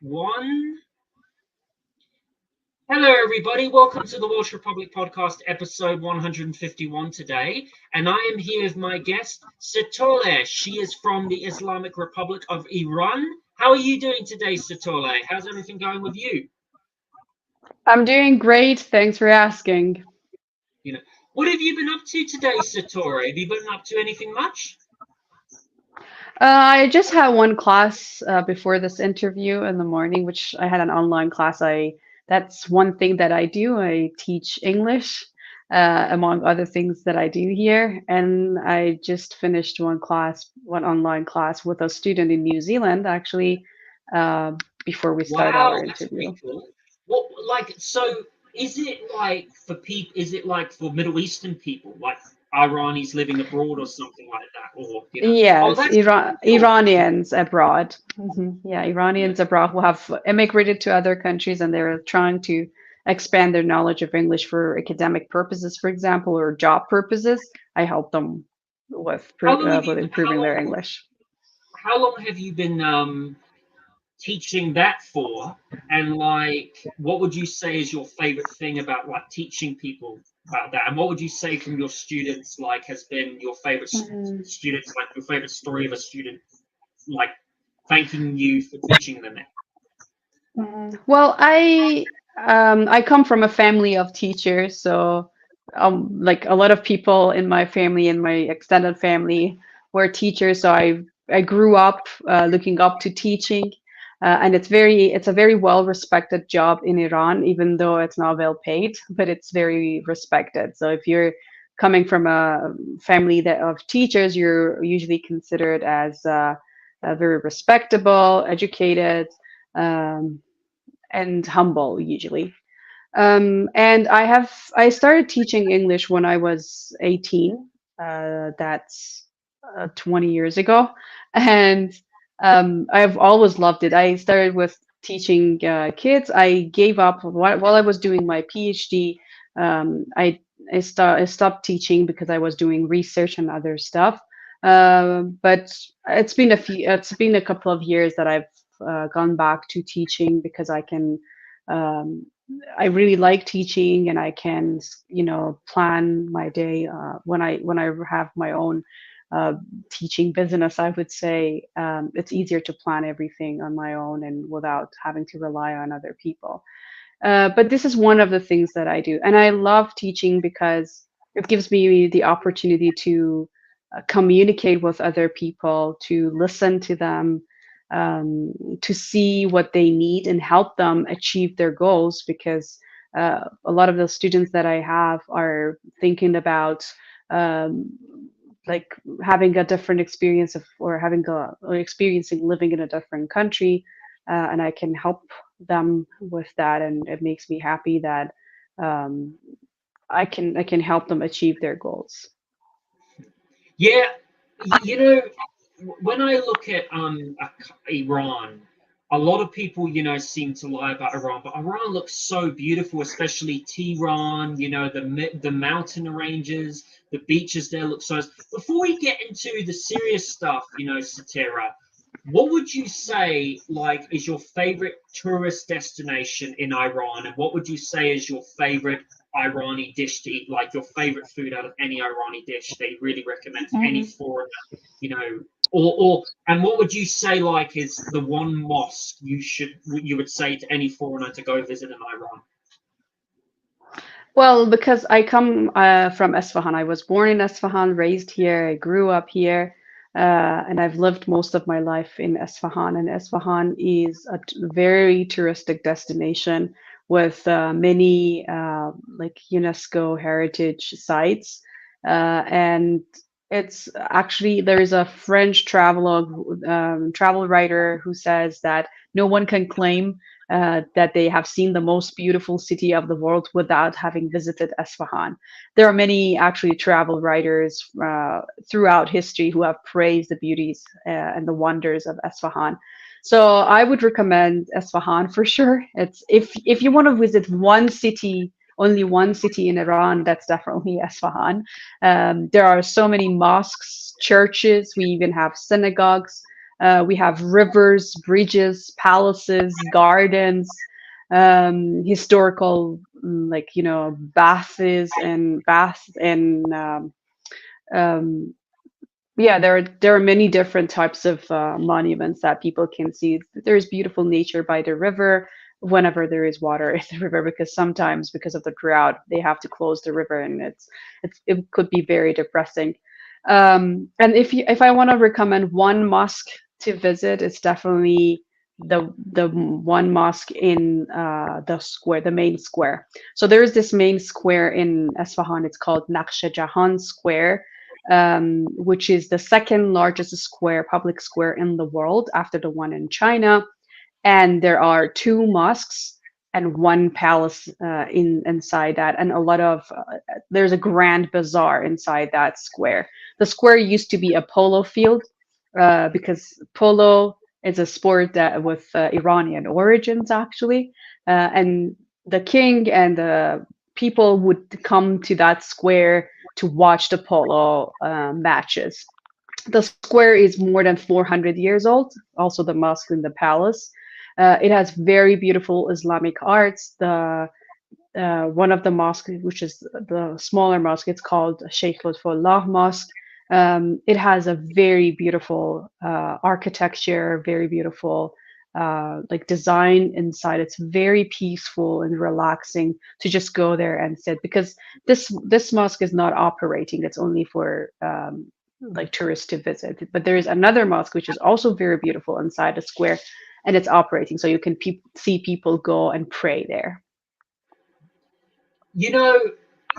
One. Hello, everybody. Welcome to the Welsh Republic podcast, episode 151 today. And I am here with my guest, Setareh. She is from the Islamic Republic of Iran. How are you doing today, Setareh? How's everything going with you? I'm doing great. Thanks for asking. You know, what have you been up to today, Setareh? Have you been up to anything much? I just had one class before this interview in the morning, which I had an online class. That's one thing that I do. I teach English, among other things that I do here. And I just finished one online class with a student in New Zealand, actually, uh, before we start Wow, our that's interview. pretty cool. What, so is it like for people, is it like for Middle Eastern people, like Iranis living abroad or something like that? Oh, Yes, that's cool. Iranians abroad. Yeah, Iranians abroad who have immigrated to other countries and they're trying to expand their knowledge of English for academic purposes, for example, or job purposes. I help them How long have with you, improving their English. how long have you been teaching that for? And like, what would you say is your favorite thing about like teaching people about that? And what would you say from your students like has been your favorite Mhm. students, like your favorite story of a student like thanking you for teaching them it? Well, I come from a family of teachers, so like a lot of people in my family and my extended family were teachers. So I grew up looking up to teaching, and it's a very well respected job in Iran, even though it's not well paid, but it's very respected. So if you're coming from a family that of teachers, you're usually considered as very respectable, educated. Um, and humble usually. And I started teaching English when I was 18. That's 20 years ago, and I've always loved it. I started with teaching kids. I gave up while I was doing my PhD. Um, I I stopped teaching because I was doing research and other stuff. But it's been a couple of years that I've gone back to teaching because um, I really like teaching and I can, plan my day when I have my own uh, teaching business. I would say it's easier to plan everything on my own and without having to rely on other people. But this is one of the things that I do, and I love teaching because it gives me the opportunity to communicate with other people, to listen to them, to see what they need and help them achieve their goals. Because a lot of the students that I have are thinking about um, like having a different experience of or having a or experiencing living in a different country, and I can help them with that, and it makes me happy that um, I can help them achieve their goals. Yeah, you know, when I look at Iran, a lot of people, seem to lie about Iran, but Iran looks so beautiful, especially Tehran. The mountain ranges, the beaches there look so. Before we get into the serious stuff, Satira, what would you say like is your favorite tourist destination in Iran, and what would you say is your favorite Irani dish to eat, like your favorite food out of any Irani dish that you really recommend for any foreigner, you know, and what would you say like is the one mosque you would say to any foreigner to go visit in Iran? Well, because I come from Esfahan, I was born in Esfahan, raised here, I grew up here, and I've lived most of my life in Esfahan. And Esfahan is a very touristic destination with many like UNESCO heritage sites. And it's actually, there is a French travel writer who says that no one can claim that they have seen the most beautiful city of the world without having visited Esfahan. There are many actually travel writers throughout history who have praised the beauties and the wonders of Esfahan. So I would recommend Esfahan for sure. It's if you want to visit one city, only one city in Iran, that's definitely Esfahan. There are so many mosques, churches. We even have synagogues. We have rivers, bridges, palaces, gardens, historical, like, baths and um, yeah, there are many different types of monuments that people can see. There's beautiful nature by the river whenever there is water in the river, because sometimes because of the drought they have to close the river, and it could be very depressing. And if I want to recommend one mosque to visit, it's definitely the one mosque in the square, the main square. So there is this main square in Esfahan. It's called Naqsh Jahan Square, which is the second largest square, public square in the world after the one in China. And there are two mosques and one palace inside that, and a lot of there's a grand bazaar inside that square. The square used to be a polo field, because polo is a sport that with Iranian origins actually, and the king and the people would come to that square to watch the polo matches. The square is more than 400 years old, also the mosque and the palace. It has very beautiful Islamic arts. The one of the mosques, which is the smaller mosque, it's called Sheikh Lutfullah Mosque. It has a very beautiful architecture, very beautiful like design inside. It's very peaceful and relaxing to just go there and sit, because this mosque is not operating. It's only for like tourists to visit. But there is another mosque which is also very beautiful inside the square, and it's operating, so you can see people go and pray there. You know,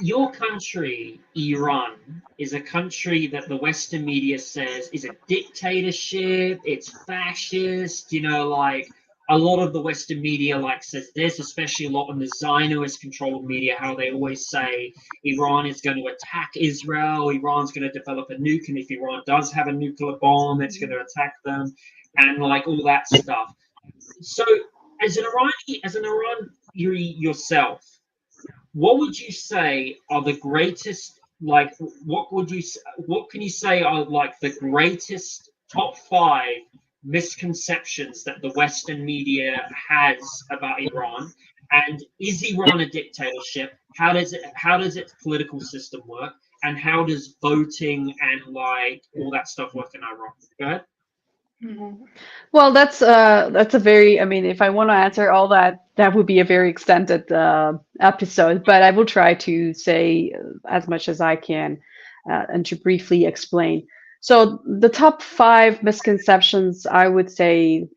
your country, Iran, is a country that the Western media says is a dictatorship, it's fascist, like a lot of the Western media like says this, especially a lot in the Zionist controlled media, how they always say Iran is going to attack Israel, Iran's going to develop a nuke, and if Iran does have a nuclear bomb, it's going to attack them, and like all that stuff. So as an Iran yourself, what would you say are the greatest, like what can you say are like the greatest top five misconceptions that the Western media has about Iran? And is Iran a dictatorship? How does its political system work? And how does voting and like all that stuff work in Iran? Go ahead. Mhm. Well, that's a very, I mean, if I want to answer all that, that would be a very extended episode, but I will try to say as much as I can and to briefly explain. So the top five misconceptions, I would say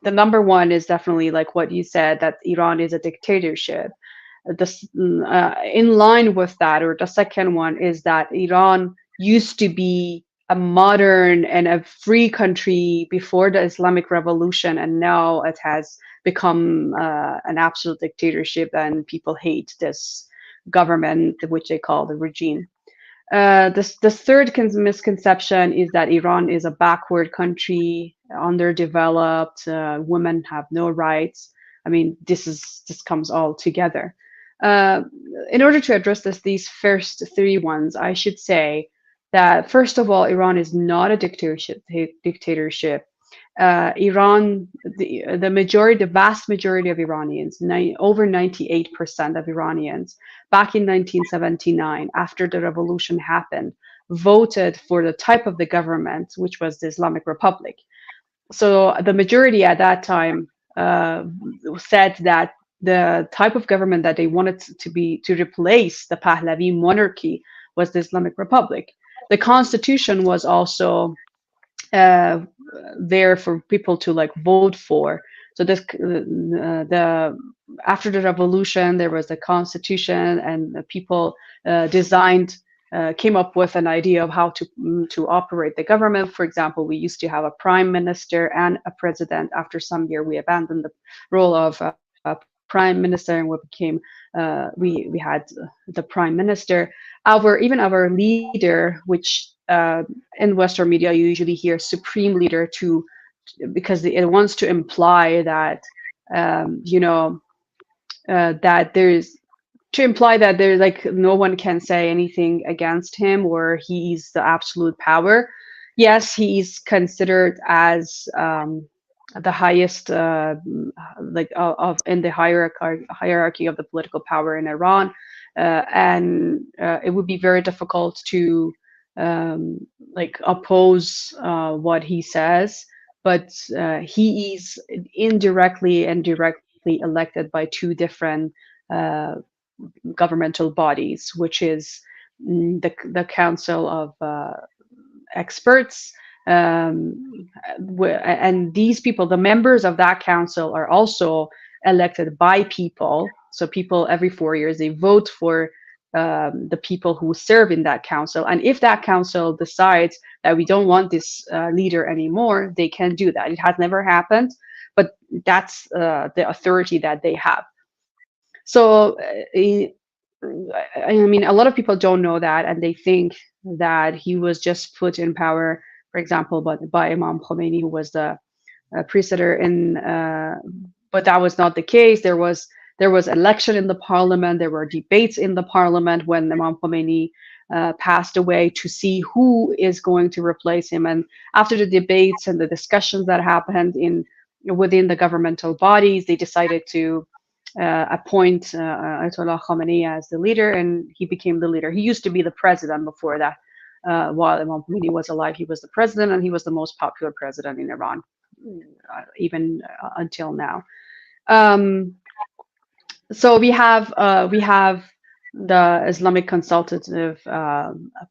the number one is definitely like what you said, that Iran is a dictatorship. In line with that, or the second one is that Iran used to be a modern and a free country before the Islamic Revolution, and now it has become an absolute dictatorship, and people hate this government, which they call the regime. The third misconception is that Iran is a backward country, underdeveloped. Women have no rights. I mean, this comes all together. Uh, in order to address these first three ones, I should say that first of all, Iran is not a dictatorship. Dictatorship. Iran, the vast majority of Iranians, over 98% of Iranians, back in 1979, after the revolution happened, voted for the type of the government, which was the Islamic Republic. So the majority at that time said that the type of government that they wanted to replace the Pahlavi monarchy was the Islamic Republic. The constitution was also uh, there for people to like vote for. So the after the revolution, there was a constitution, and the people came up with an idea of how to operate the government. For example, we used to have a prime minister and a president. After some year, we abandoned the role of prime minister, and we had the prime minister. Our leader, which in Western media you usually hear supreme leader, because it wants to imply that that there's to imply that there's like no one can say anything against him, or he's the absolute power. Yes, he's considered as the highest, of in the hierarchy of the political power in Iran, and it would be very difficult to oppose what he says. But he is indirectly and directly elected by two different uh, governmental bodies, which is the Council of Experts. And these people, the members of that council, are also elected by people. So people every 4 years they vote for the people who serve in that council. And if that council decides that we don't want this leader anymore, they can do that. It has never happened, but that's the authority that they have. So I mean, a lot of people don't know that, and they think that he was just put in power, for example, by Imam Khomeini, who was the preceptor in. But that was not the case. There was election in the parliament. There were debates in the parliament when Imam Khomeini passed away to see who is going to replace him. And after the debates and the discussions that happened within the governmental bodies, they decided to appoint Ayatollah Khamenei as the leader, and he became the leader. He used to be the president before that. While Imam Khomeini was alive, he was the president, and he was the most popular president in Iran, even until now. So we have the Islamic Consultative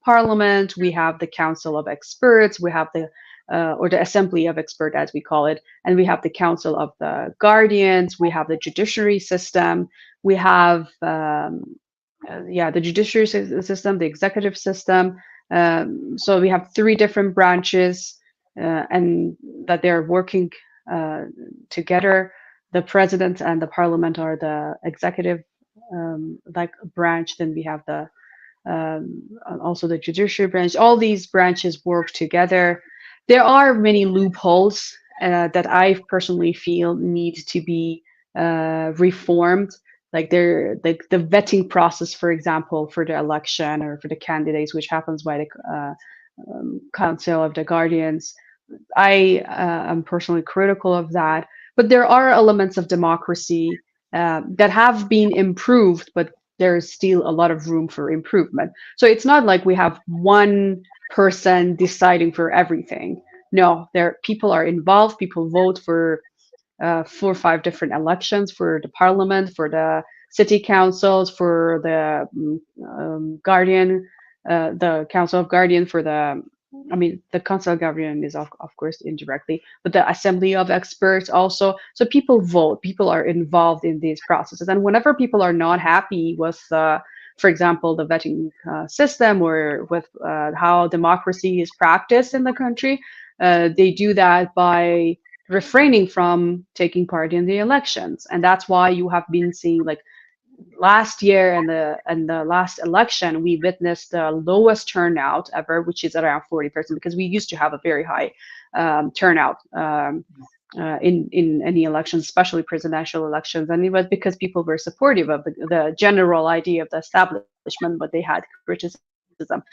Parliament. We have the Council of Experts. We have the or the Assembly of Experts, as we call it, and we have the Council of the Guardians. We have the judiciary system. We have the judiciary system, the executive system. So we have three different branches, and that they're working together. The president and the parliament are the executive branch. Then we have the also the judiciary branch. All these branches work together. There are many loopholes that I personally feel need to be reformed. Like the vetting process, for example, for the election or for the candidates, which happens by the Council of the Guardians. I am personally critical of that. But there are elements of democracy that have been improved, but there's still a lot of room for improvement. So it's not like we have one person deciding for everything. No, people are involved. People vote for 4 or 5 different elections for the parliament, for the city councils, for the guardian, the council of guardian, for the council of guardian is of course indirectly, but the assembly of experts also. So people vote, people are involved in these processes, and whenever people are not happy with, for example, the vetting system or with how democracy is practiced in the country, they do that by refraining from taking part in the elections. And that's why you have been seeing, like, last year and the last election, we witnessed the lowest turnout ever, which is around 40%, because we used to have a very high turnout in any elections, especially presidential elections. And it was because people were supportive of the general idea of the establishment, but they had criticism.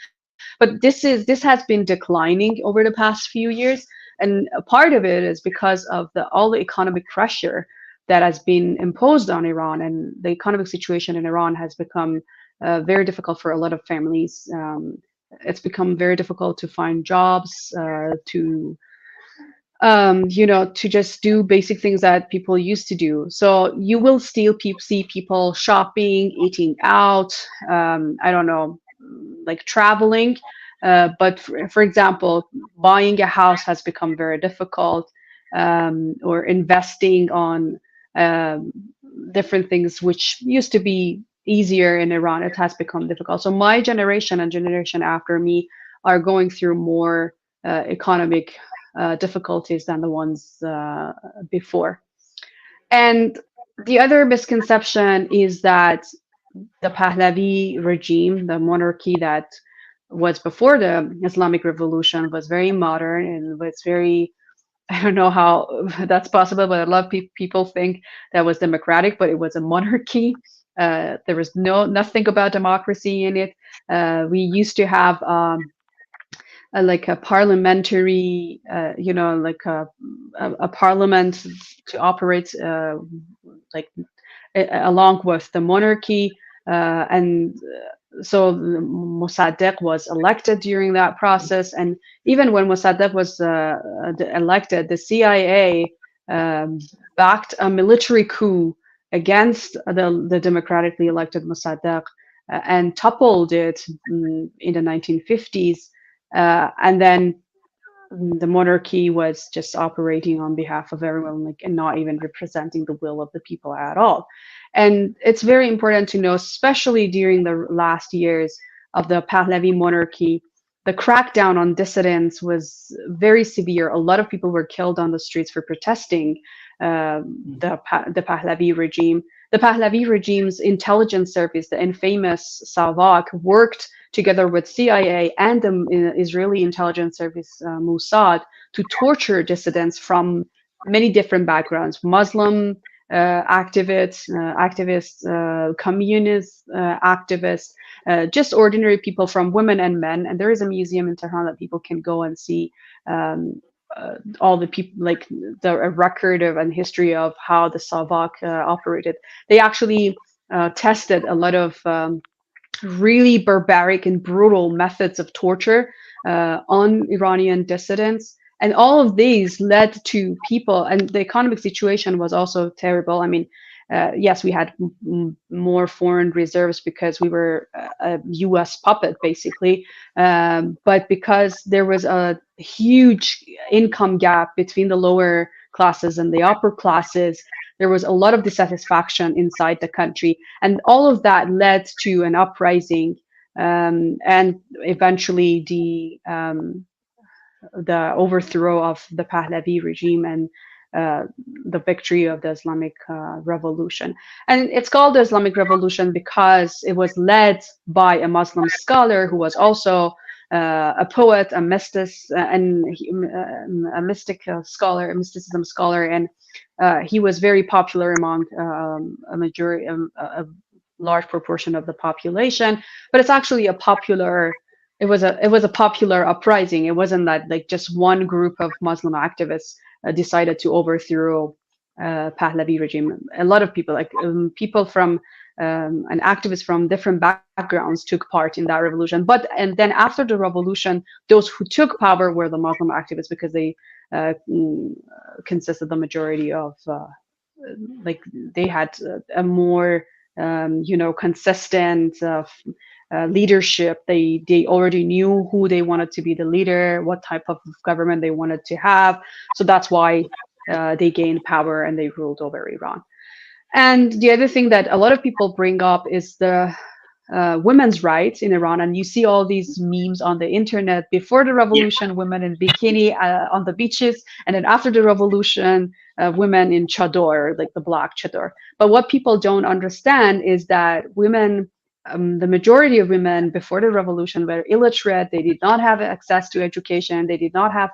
But this has been declining over the past few years, and a part of it is because of all the economic pressure that has been imposed on Iran, and the economic situation in Iran has become very difficult for a lot of families. It's become very difficult to find jobs, to just do basic things that people used to do. So you will still see people shopping, eating out, I don't know, like traveling. But for example, buying a house has become very difficult, or investing on different things which used to be easier in Iran, it has become difficult. So my generation and generation after me are going through more economic difficulties than the ones before. And the other misconception is that the Pahlavi regime, the monarchy that was before the Islamic Revolution, was very modern and was very, I don't know how that's possible, but a lot of people think that was democratic, but it was a monarchy. There was nothing about democracy in it. We used to have like a parliamentary, like a parliament to operate like along with the monarchy. And so Mossadegh was elected during that process. And even when Mossadegh was elected, the CIA backed a military coup against the democratically elected Mossadegh and toppled it in the 1950s. And then the monarchy was just operating on behalf of everyone, like, and not even representing the will of the people at all. And it's very important to know, especially during the last years of the Pahlavi monarchy, the crackdown on dissidents was very severe. A lot of people were killed on the streets for protesting the Pahlavi regime. The Pahlavi regime's intelligence service, the infamous Savak, worked together with CIA and the Israeli intelligence service Mossad to torture dissidents from many different backgrounds: Muslim activists, communist activists, just ordinary people, from women and men. And there is a museum in Tehran that people can go and see all the people, like a record of and history of how the Savak operated. They actually tested a lot of really barbaric and brutal methods of torture on Iranian dissidents. And all of these led to people, and the economic situation was also terrible. I mean, yes, we had more foreign reserves because we were a US puppet, basically. But because there was a huge income gap between the lower classes and the upper classes, there was a lot of dissatisfaction inside the country. And all of that led to an uprising and eventually the overthrow of the Pahlavi regime and the victory of the Islamic Revolution. And it's called the Islamic Revolution because it was led by a Muslim scholar who was also a poet, a mystic, and a mysticism scholar, and he was very popular among a large proportion of the population. But it's actually it was a popular uprising. It wasn't that like just one group of Muslim activists decided to overthrow Pahlavi regime. A lot of people, like people from and activists from different backgrounds, took part in that revolution. And then after the revolution, those who took power were the Muslim activists, because they consisted the majority of like they had a more consistent leadership. They already knew who they wanted to be the leader, what type of government they wanted to have. So that's why they gained power and they ruled over Iran. And the other thing that a lot of people bring up is the women's rights in Iran. And you see all these memes on the internet: before the revolution, women in bikini on the beaches, and then after the revolution, women in chador, like the black chador. But what people don't understand is that women, the majority of women before the revolution, were illiterate. They did not have access to education. They did not have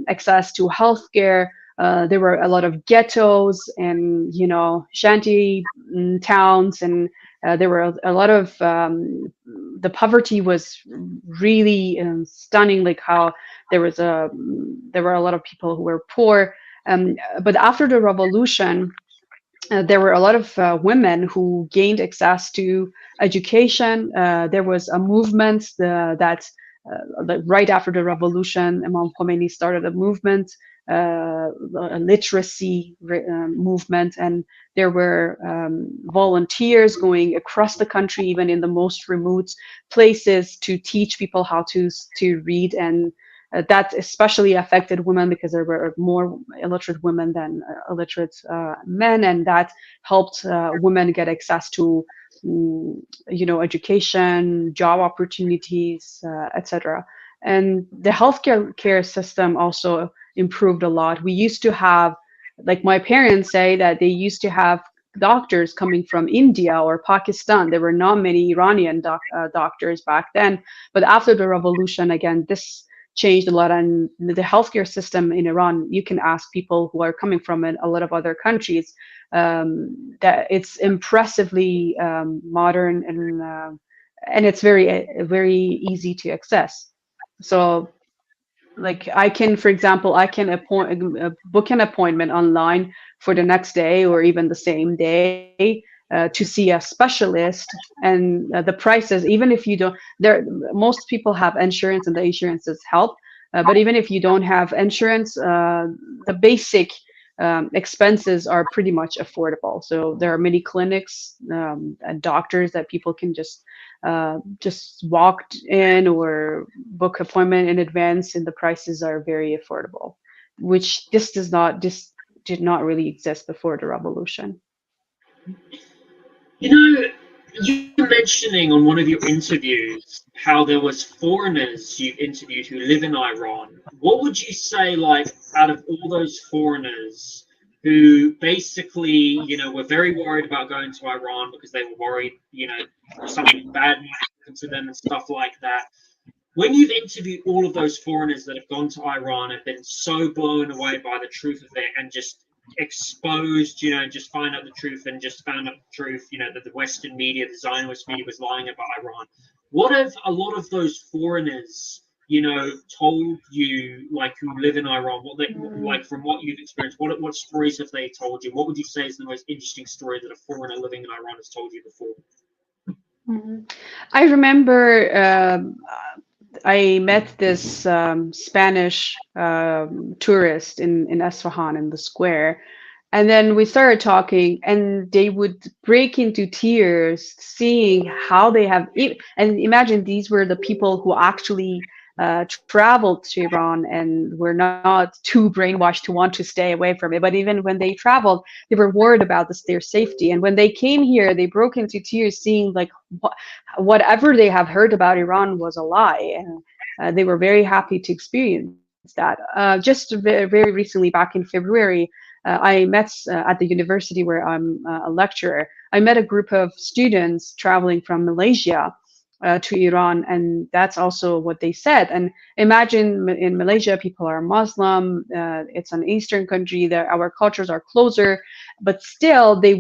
access to healthcare. There were a lot of ghettos and shanty towns, and there were a lot of the poverty was really stunning. Like how there were a lot of people who were poor. But after the revolution, there were a lot of women who gained access to education. There was a movement that right after the revolution, Imam Khomeini started a movement, a literacy movement, and there were volunteers going across the country, even in the most remote places, to teach people how to read. And that especially affected women because there were more illiterate women than illiterate men, and that helped women get access to education, job opportunities, etc. And the healthcare care system also improved a lot. We used to have, like my parents say, that they used to have doctors coming from India or Pakistan. There were not many Iranian doctors back then. But after the revolution, again, this changed a lot. And the healthcare system in Iran, you can ask people who are coming from a lot of other countries, that it's impressively modern, and it's very, very easy to access. So like I can, for example, I can book an appointment online for the next day or even the same day to see a specialist, and the prices, even if you don't, there, most people have insurance and the insurances help, but even if you don't have insurance, the basic expenses are pretty much affordable. So there are many clinics and doctors that people can just walk in or book appointment in advance, and the prices are very affordable, which this did not really exist before the revolution. You know, you were mentioning on one of your interviews how there was foreigners you interviewed who live in Iran. What would you say, like, out of all those foreigners who basically, were very worried about going to Iran because they were worried, something bad might happen to them and stuff like that. When you've interviewed all of those foreigners that have gone to Iran and been so blown away by the truth of it and just exposed, just find out the truth and just found out the truth, that the Western media, the Zionist media was lying about Iran. What have a lot of those foreigners, told you, like who live in Iran, what they like from what you've experienced, what stories have they told you? What would you say is the most interesting story that a foreigner living in Iran has told you before? I remember I met this Spanish tourist in Esfahan in the square. And then we started talking, and they would break into tears seeing how they have. And imagine these were the people who actually traveled to Iran and were not too brainwashed to want to stay away from it. But even when they traveled, they were worried about their safety. And when they came here, they broke into tears seeing like whatever they have heard about Iran was a lie. And they were very happy to experience that. Just very recently, back in February, I met at the university where I'm a lecturer. I met a group of students traveling from Malaysia to Iran, and that's also what they said. And imagine in Malaysia, people are Muslim. It's an Eastern country. That our cultures are closer, but still, they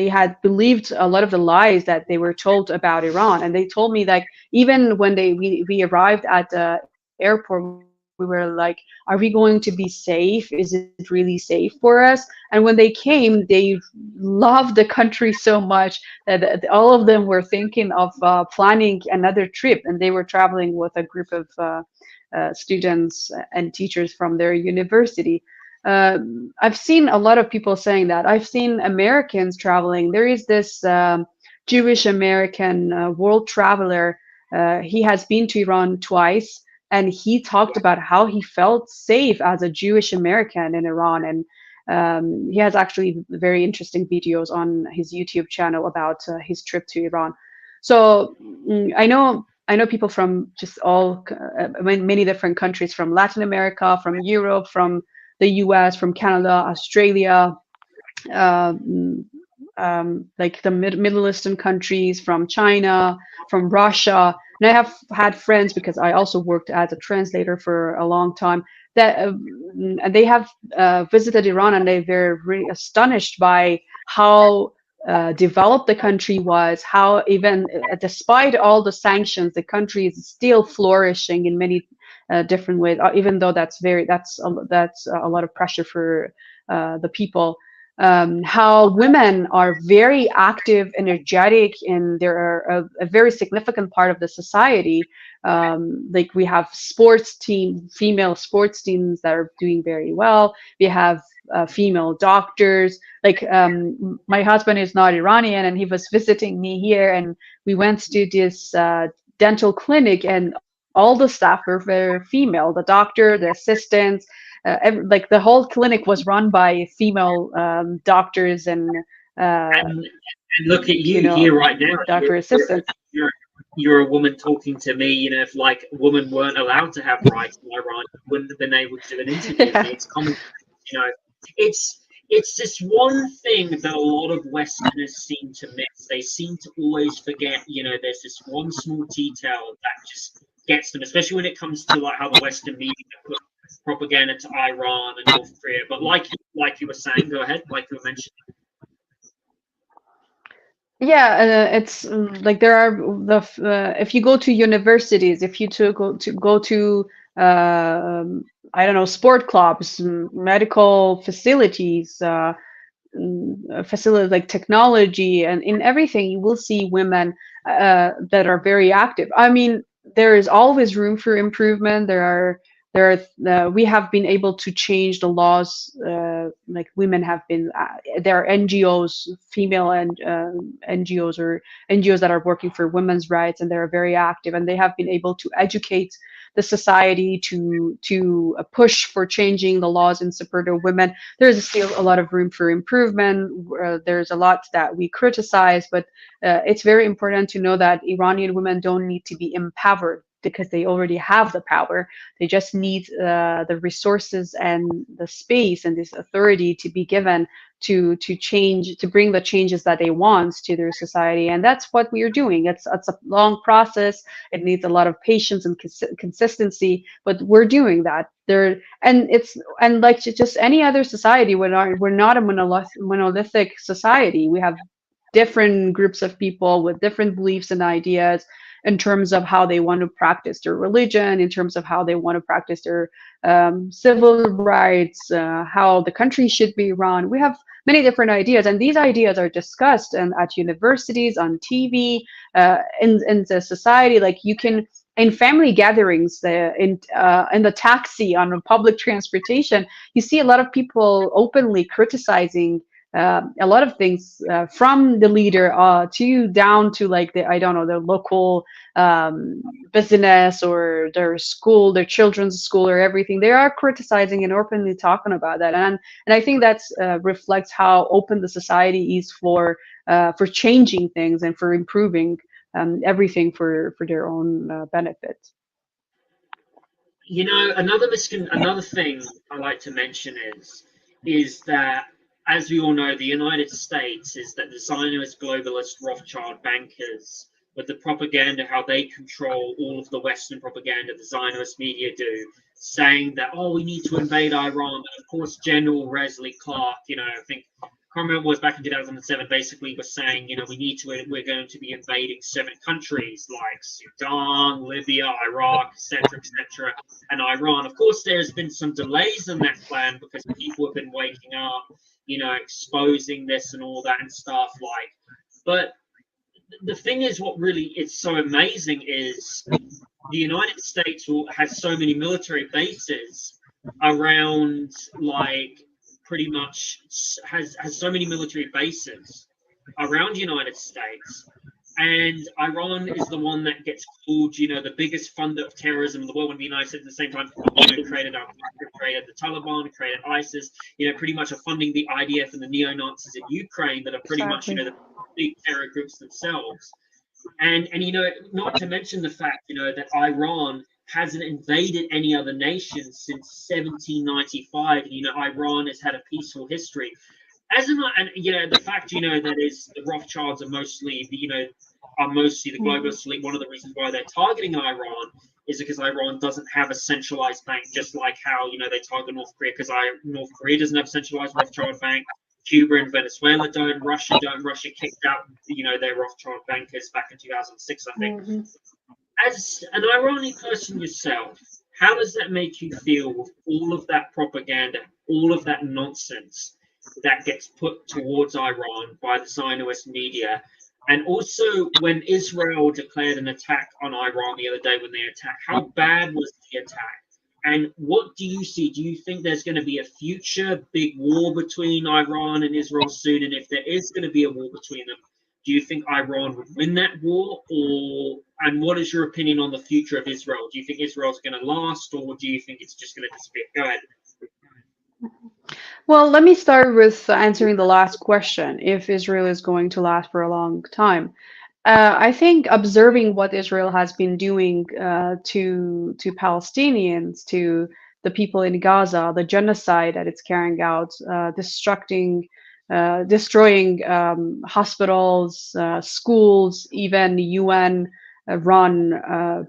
had believed a lot of the lies that they were told about Iran. And they told me like even when we arrived at the airport, we were like, are we going to be safe? Is it really safe for us? And when they came, they loved the country so much that all of them were thinking of planning another trip, and they were traveling with a group of students and teachers from their university. I've seen a lot of people saying that. I've seen Americans traveling. There is this Jewish American world traveler. He has been to Iran twice, and he talked about how he felt safe as a Jewish American in Iran. And he has actually very interesting videos on his YouTube channel about his trip to Iran. So I know people from just many different countries, from Latin America, from Europe, from the US, from Canada, Australia, like the Middle Eastern countries, from China, from Russia. And I have had friends, because I also worked as a translator for a long time, that they have visited Iran, and they're really astonished by how developed the country was, how even despite all the sanctions, the country is still flourishing in many different ways, even though that's a lot of pressure for the people. How women are very active, energetic, and they're a very significant part of the society. Like we have female sports teams that are doing very well. We have female doctors. Like my husband is not Iranian, and he was visiting me here, and we went to this dental clinic, and all the staff were very female. The doctor, the assistants, like the whole clinic was run by female doctors and And look at you here right now. doctor assistants. You're a woman talking to me. If like women weren't allowed to have rights in Iran, you wouldn't have been able to do an interview with me. It's common. It's this one thing that a lot of Westerners seem to miss. They seem to always forget. There's this one small detail that just gets them, especially when it comes to like how the Western media put propaganda to Iran and North Korea. But like you were saying, go ahead, like you were mentioning. Yeah, it's like there are if you go to universities, if you go to I don't know, sport clubs, medical facilities, facilities like technology, and in everything you will see women that are very active. I mean, there is always room for improvement. We have been able to change the laws. Like women have been there are NGOs, female and NGOs or NGOs that are working for women's rights, and they're very active, and they have been able to educate the society to push for changing the laws in support of women. There's still a lot of room for improvement. There's a lot that we criticize, but it's very important to know that Iranian women don't need to be empowered because they already have the power. They just need the resources and the space and this authority to be given to change, to bring the changes that they want to their society, and that's what we are doing. It's a long process. It needs a lot of patience and consistency, but we're doing that. There and it's and like just any other society, we're not a monolithic society. We have different groups of people with different beliefs and ideas in terms of how they want to practice their religion, in terms of how they want to practice their civil rights, how the country should be run. We have many different ideas, and these ideas are discussed and at universities, on TV, in the society. Like you can in family gatherings, in the taxi, on public transportation, you see a lot of people openly criticizing a lot of things, from the leader to down to like the I don't know, the local business or their school, their children's school or everything. They are criticizing and openly talking about that, and I think that's reflects how open the society is for changing things and for improving everything for their own benefit. You know, another thing I like to mention is that, as we all know, the United States is that the Zionist globalist Rothschild bankers, with the propaganda, how they control all of the Western propaganda the Zionist media do, saying that, oh, we need to invade Iran. And of course, General Wesley Clark, I think, I can't remember, was back in 2007, basically was saying, we're going to be invading 7 countries like Sudan, Libya, Iraq, etc., and Iran. Of course, there's been some delays in that plan because people have been waking up, exposing this and all that and stuff like. But the thing is, what really is so amazing is the United States has so many military bases around, like, pretty much has so many military bases around the United States. And Iran is the one that gets called, the biggest funder of terrorism in the world. When the United States at the same time, created the Taliban, created ISIS, pretty much are funding the IDF and the neo-Nazis in Ukraine that are pretty much, the big terror groups themselves. And not to mention the fact, that Iran hasn't invaded any other nation since 1795. Iran has had a peaceful history. The fact, that is the Rothschilds are mostly the globalist elite. One of the reasons why they're targeting Iran is because Iran doesn't have a centralized bank, just like how, they target North Korea, because North Korea doesn't have a centralized Rothschild bank. Cuba and Venezuela don't. Russia don't. Russia kicked out, their Rothschild bankers back in 2006, I think. Mm-hmm. As an Iranian person yourself, how does that make you feel with all of that propaganda, all of that nonsense that gets put towards Iran by the Zionist media? And also, when Israel declared an attack on Iran the other day, when they attacked, how bad was the attack? And what do you see? Do you think there's going to be a future big war between Iran and Israel soon? And if there is going to be a war between them, do you think Iran would win that war? And what is your opinion on the future of Israel? Do you think Israel's going to last, or do you think it's just going to disappear? Go ahead. Well, let me start with answering the last question, if Israel is going to last for a long time. I think observing what Israel has been doing to Palestinians, to the people in Gaza, the genocide that it's carrying out, destroying hospitals, schools, even UN-run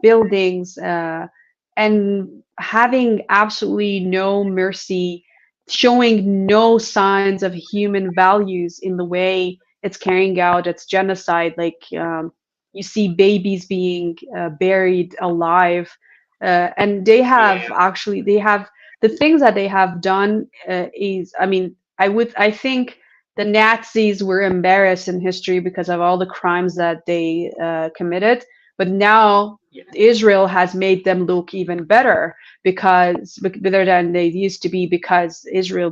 buildings, and having absolutely no mercy, showing no signs of human values in the way it's carrying out its genocide. Like you see babies being buried alive, and they have Yeah. actually they have the things that they have done is, I mean, I think the Nazis were embarrassed in history because of all the crimes that they committed, but now Yeah. Israel has made them look even better, because better than they used to be, because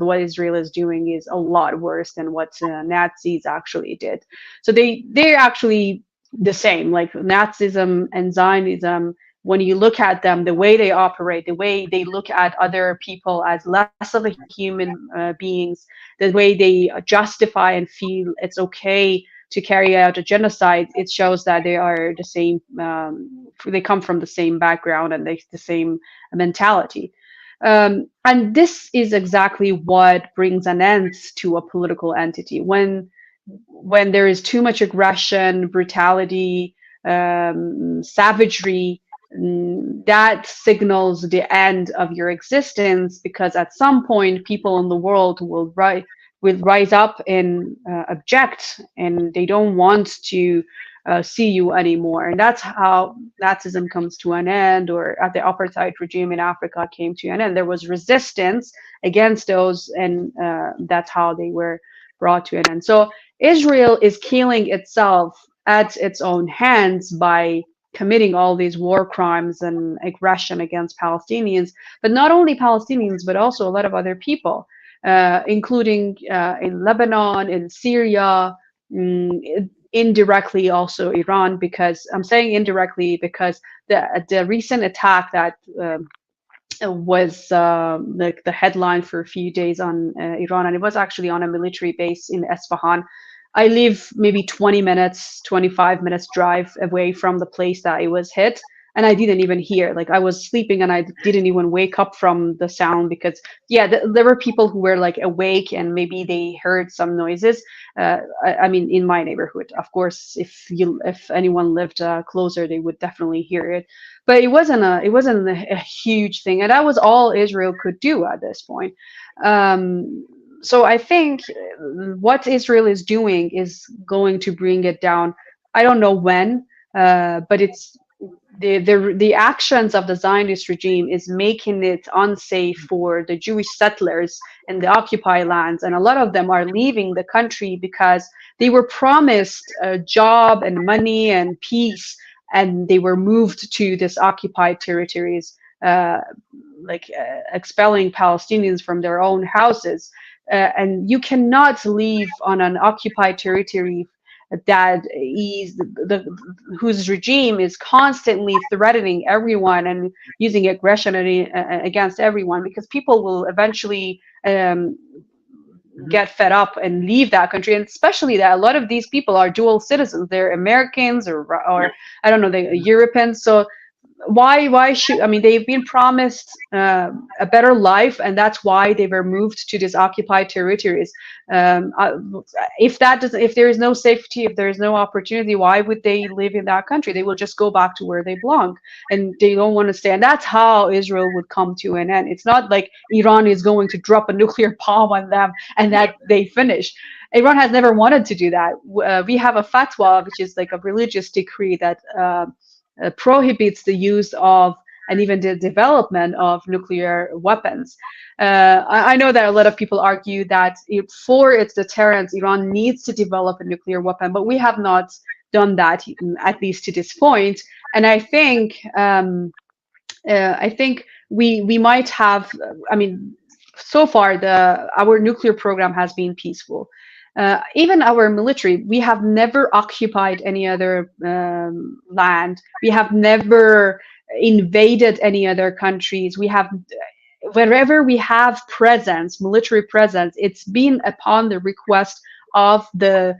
what Israel is doing is a lot worse than what Nazis actually did. So they're actually the same, like Nazism and Zionism. When you look at them, the way they operate, the way they look at other people as less of a human beings, the way they justify and feel it's okay to carry out a genocide, it shows that they are the same. They come from the same background and the same mentality. And this is exactly what brings an end to a political entity. When there is too much aggression, brutality, savagery, that signals the end of your existence, because at some point people in the world will rise up and object, and they don't want to see you anymore. And that's how Nazism comes to an end, or at the apartheid regime in Africa came to an end. There was resistance against those, and that's how they were brought to an end. So Israel is killing itself at its own hands by committing all these war crimes and aggression against Palestinians, but not only Palestinians, but also a lot of other people, including in Lebanon, in Syria, indirectly also Iran, because I'm saying indirectly because the recent attack that was like the headline for a few days on Iran, and it was actually on a military base in Esfahan. I live maybe 20 minutes, 25 minutes drive away from the place that it was hit, and I didn't even hear. Like, I was sleeping and I didn't even wake up from the sound, because yeah, there were people who were like awake and maybe they heard some noises. I mean, in my neighborhood, of course, if anyone lived closer, they would definitely hear it. But it wasn't a huge thing, and that was all Israel could do at this point. So I think what Israel is doing is going to bring it down. I don't know when, but it's the actions of the Zionist regime is making it unsafe for the Jewish settlers in the occupied lands, and a lot of them are leaving the country because they were promised a job and money and peace, and they were moved to this occupied territories, expelling Palestinians from their own houses. And you cannot leave on an occupied territory that is whose regime is constantly threatening everyone and using aggression against everyone, because people will eventually get fed up and leave that country. And especially that a lot of these people are dual citizens, they're Americans or I don't know, they're Europeans. So why should, I mean, they've been promised a better life, and that's why they were moved to these occupied territories. If there is no safety, if there is no opportunity, why would they live in that country? They will just go back to where they belong, and they don't want to stay. And that's how Israel would come to an end. It's not like Iran is going to drop a nuclear bomb on them and that they finish. Iran has never wanted to do that. We have a fatwa, which is like a religious decree that prohibits the use of and even the development of nuclear weapons. I know that a lot of people argue that for its deterrence, Iran needs to develop a nuclear weapon, but we have not done that, at least to this point. And I think we might have. I mean, so far our nuclear program has been peaceful. Even our military, we have never occupied any other land. We have never invaded any other countries. We have, wherever we have presence, military presence, it's been upon the request of the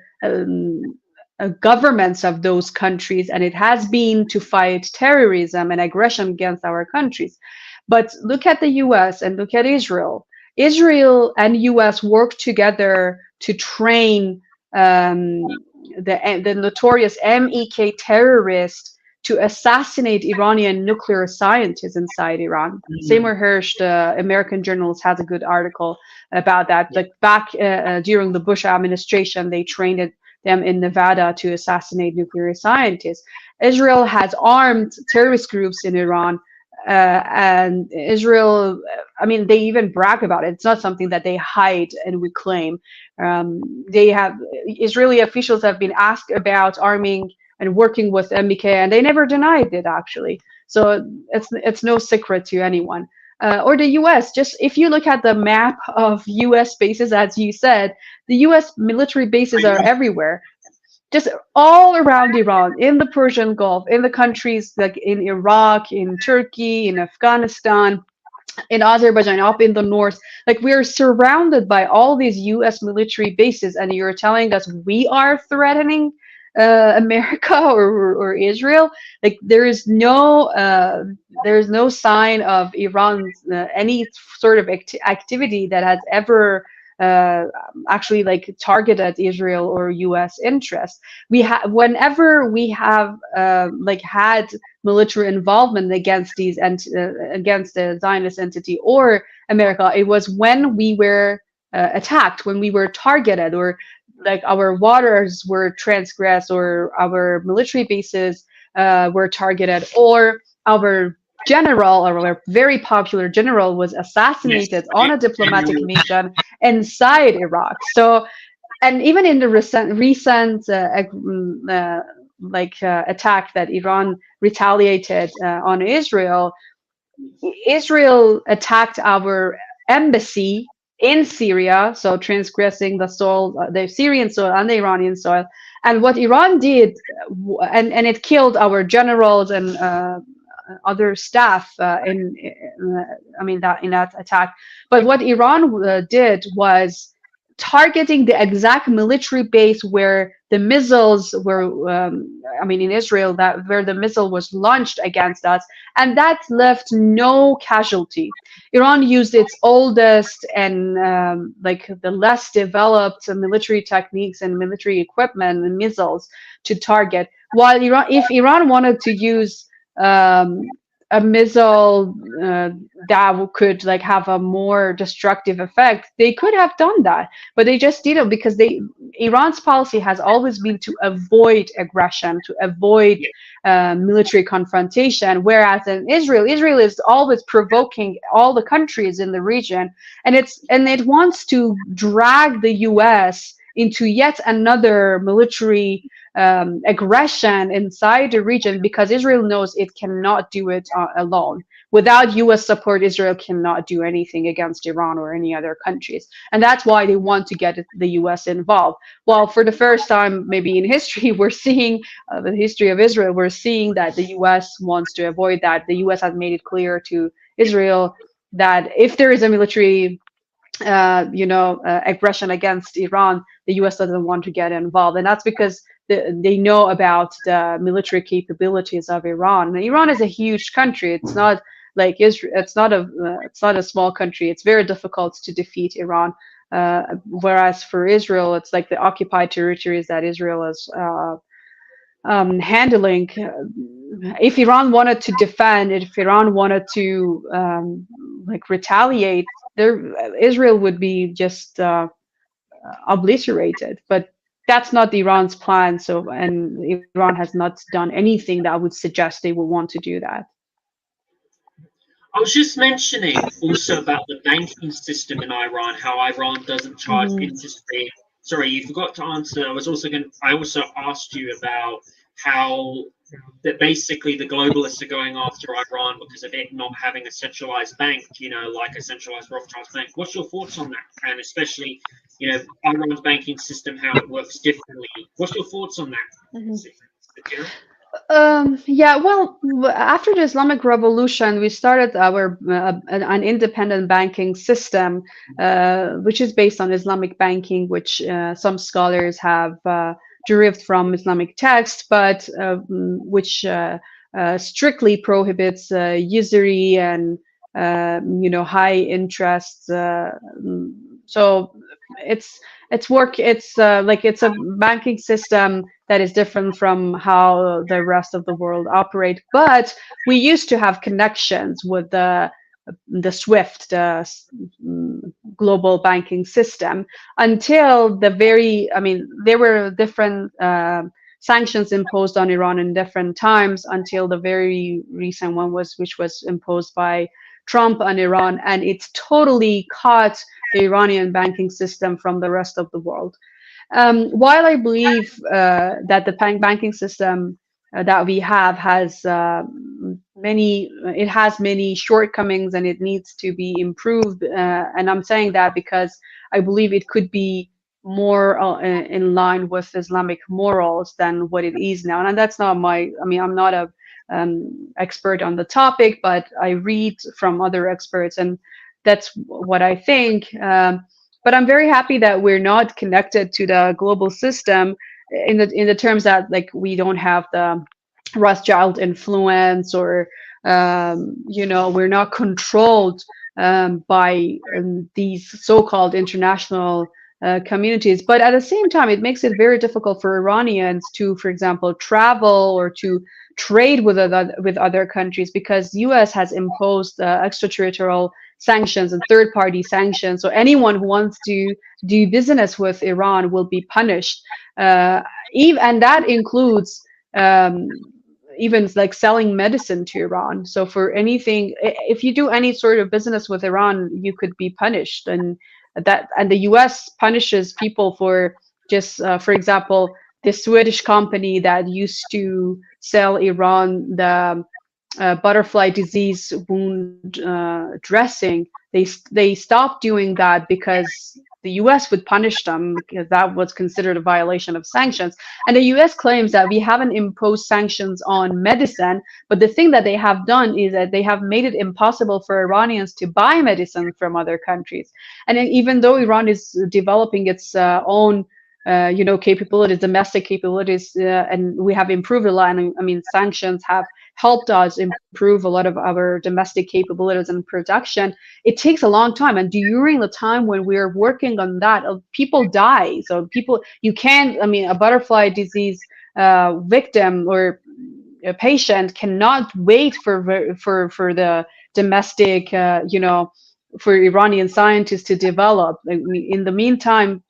governments of those countries, and it has been to fight terrorism and aggression against our countries. But look at the US and look at Israel. Israel and US work together to train the notorious MEK terrorist to assassinate Iranian nuclear scientists inside Iran. Seymour Hersh, the American journalist, has a good article about that. Like back during the Bush administration, they trained them in Nevada to assassinate nuclear scientists. Israel has armed terrorist groups in Iran, and Israel, I mean, they even brag about it. It's not something that they hide and we claim. They have Israeli officials have been asked about arming and working with MBK, and they never denied it actually. So it's no secret to anyone. Or the U.S. Just if you look at the map of U.S. bases, as you said, the U.S. military bases are everywhere, just all around Iran, in the Persian Gulf, in the countries like in Iraq, in Turkey, in Afghanistan, in Azerbaijan, up in the north. Like we're surrounded by all these U.S. military bases, and you're telling us we are threatening America or Israel. Like there's no sign of Iran's any sort of activity that has ever actually like targeted Israel or U.S. interests. Whenever we have like had military involvement against these and against the Zionist entity or America, it was when we were attacked, when we were targeted, or like our waters were transgressed, or our military bases were targeted, or our general, or a very popular general, was assassinated on a diplomatic mission inside Iraq. So, and even in the recent attack that Iran retaliated on Israel, Israel attacked our embassy in Syria, so transgressing the soil, the Syrian soil and the Iranian soil. And what Iran did, and it killed our generals and other staff in that attack. But what Iran did was targeting the exact military base where the missiles were, in Israel, that where the missile was launched against us, and that left no casualty. Iran used its oldest and the less developed military techniques and military equipment and missiles to target. While if Iran wanted to use a missile that could like have a more destructive effect, they could have done that, but they just didn't, because Iran's policy has always been to avoid aggression, to avoid military confrontation, whereas in Israel is always provoking all the countries in the region, and it wants to drag the US into yet another military aggression inside the region, because Israel knows it cannot do it alone. Without US support, Israel cannot do anything against Iran or any other countries. And that's why they want to get the US involved. Well, for the first time, maybe in history, we're seeing the history of Israel, we're seeing that the US wants to avoid that. The US has made it clear to Israel that if there is a military aggression against Iran, the US doesn't want to get involved. And that's because they know about the military capabilities of Iran. And Iran is a huge country. It's not like Israel. It's not a small country. It's very difficult to defeat Iran. Whereas for Israel, it's like the occupied territories that Israel is handling. If Iran wanted to defend, if Iran wanted to retaliate, Israel would be just obliterated. But that's not Iran's plan. So, and Iran has not done anything that would suggest they would want to do that. I was just mentioning also about the banking system in Iran, how Iran doesn't charge interest rate. Sorry, you forgot to answer. I also asked you about how that basically the globalists are going after Iran because of it not having a centralized bank, like a centralized Rothschild's bank. What's your thoughts on that? And especially, Iran's banking system, how it works differently. What's your thoughts on that? Well, after the Islamic Revolution, we started an independent banking system, which is based on Islamic banking, which some scholars have derived from Islamic text, but which strictly prohibits usury and high interest. So it's a banking system that is different from how the rest of the world operate. But we used to have connections with the the SWIFT, global banking system, until the very, I mean, there were different sanctions imposed on Iran in different times until the very recent one which was imposed by Trump on Iran, and it's totally cut the Iranian banking system from the rest of the world. While I believe that the banking system that we have has many shortcomings and it needs to be improved, and I'm saying that because I believe it could be more in line with Islamic morals than what it is now. And that's not my, I mean, I'm not a expert on the topic, but I read from other experts, and that's what I think. But I'm very happy that we're not connected to the global system in the terms that, like, we don't have the Rothschild influence, or we're not controlled by these so-called international communities. But at the same time, it makes it very difficult for Iranians to, for example, travel or to trade with other countries, because U.S. has imposed extraterritorial sanctions and third-party sanctions. So anyone who wants to do business with Iran will be punished, and that includes even like selling medicine to Iran. So for anything, if you do any sort of business with Iran, you could be punished, and the U.S. punishes people for just, for example, the Swedish company that used to sell Iran the butterfly disease wound dressing. They stopped doing that because the U.S. would punish them, because that was considered a violation of sanctions. And the U.S. claims that we haven't imposed sanctions on medicine, but the thing that they have done is that they have made it impossible for Iranians to buy medicine from other countries. And even though Iran is developing its own capabilities, domestic capabilities, and we have improved a lot. And I mean, sanctions have helped us improve a lot of our domestic capabilities and production. It takes a long time, and during the time when we're working on that, people die. So you can't. I mean, a butterfly disease victim or a patient cannot wait for the domestic, for Iranian scientists to develop. In the meantime,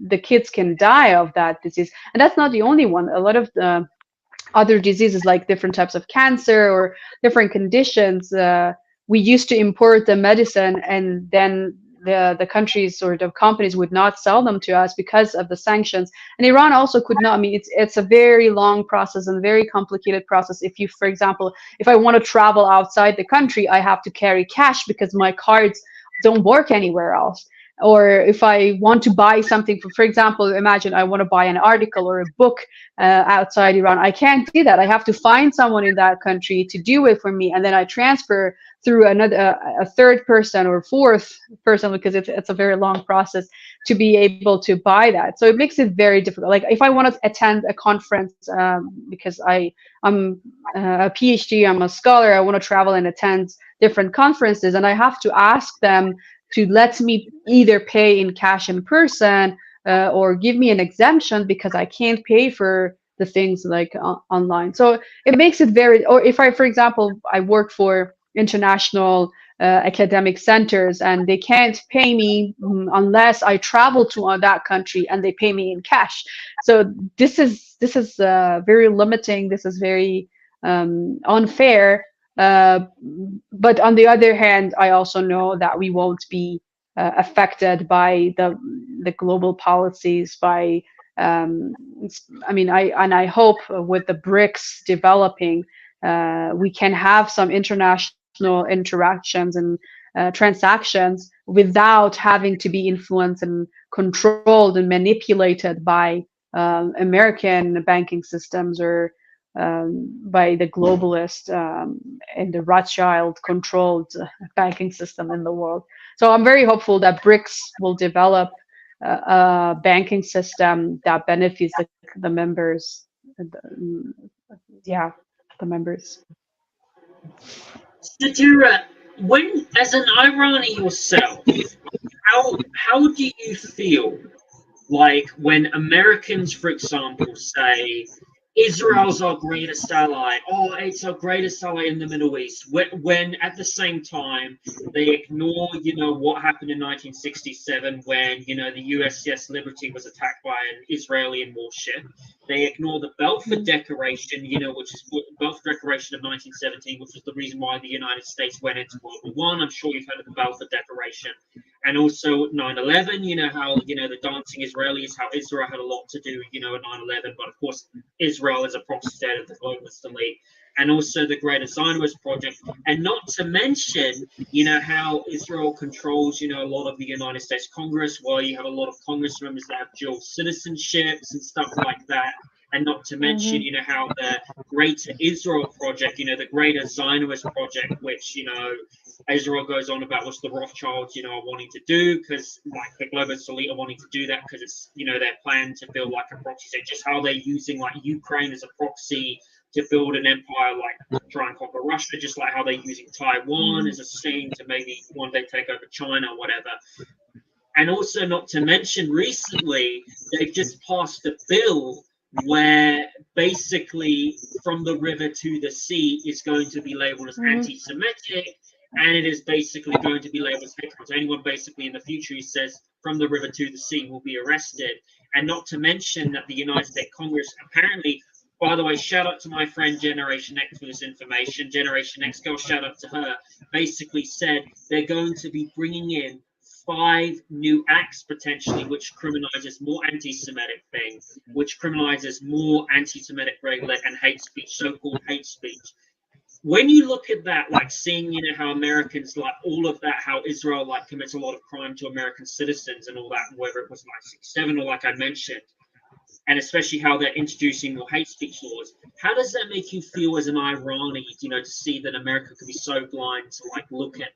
the kids can die of that disease. And that's not the only one. A lot of other diseases, like different types of cancer or different conditions, we used to import the medicine, and then the countries or the companies would not sell them to us because of the sanctions. And Iran also could not. I mean, it's a very long process and very complicated process. For example, if I want to travel outside the country, I have to carry cash because my cards don't work anywhere else. Or if I want to buy something, for example, imagine I want to buy an article or a book outside Iran. I can't do that. I have to find someone in that country to do it for me, and then I transfer through a third person or fourth person, because it's a very long process to be able to buy that. So it makes it very difficult. Like if I want to attend a conference, because I'm a PhD, I'm a scholar, I want to travel and attend different conferences, and I have to ask them to let me either pay in cash in person or give me an exemption because I can't pay for the things like online. So it makes it very, or if I, for example, I work for international academic centers and they can't pay me unless I travel to that country and they pay me in cash. So this is very limiting. This is very unfair. But on the other hand, I also know that we won't be affected by the global policies. I hope with the BRICS developing, we can have some international interactions and transactions without having to be influenced and controlled and manipulated by American banking systems or by the globalist and the Rothschild-controlled banking system in the world. So I'm very hopeful that BRICS will develop a banking system that benefits the members. The members. Setareh, as an Irani yourself, how do you feel like when Americans, for example, say Israel's our greatest ally. Oh, it's our greatest ally in the Middle East. When at the same time they ignore, what happened in 1967 when, the USS Liberty was attacked by an Israeli warship. They ignore the Balfour Declaration, which is Balfour Declaration of 1917, which was the reason why the United States went into World War One. I'm sure you've heard of the Balfour Declaration. And also 9/11, how, the dancing Israelis, how Israel had a lot to do, at 9/11. But of course, Israel is a proxy state of the globalist elite, and also the Greater Zionist Project, and not to mention, how Israel controls, a lot of the United States Congress, while you have a lot of Congress members that have dual citizenships and stuff like that, and not to mention, how the Greater Israel Project, the Greater Zionist Project, which, Israel goes on about what the Rothschilds, are wanting to do, because like the globalist elite are wanting to do that because it's, their plan to build like a proxy state, just how they're using like Ukraine as a proxy to build an empire, like try and conquer Russia, just like how they're using Taiwan as a scene to maybe one day take over China or whatever. And also, not to mention, recently they've just passed a bill where basically from the river to the sea is going to be labeled as anti-Semitic, and it is basically going to be labeled as hate crime. So anyone basically in the future who says from the river to the sea will be arrested. And not to mention that the United States Congress apparently, by the way, shout out to my friend Generation X for this information. Generation X, go shout out to her, basically said they're going to be bringing in 5 new acts potentially, which criminalizes more anti-Semitic things, which criminalizes more anti-Semitic regular and hate speech, so-called hate speech. When you look at that, like seeing, how Americans, like all of that, how Israel like commits a lot of crime to American citizens and all that, whether it was 1967 or like I mentioned, and especially how they're introducing more hate speech laws, how does that make you feel as an Iranian, to see that America could be so blind to like look at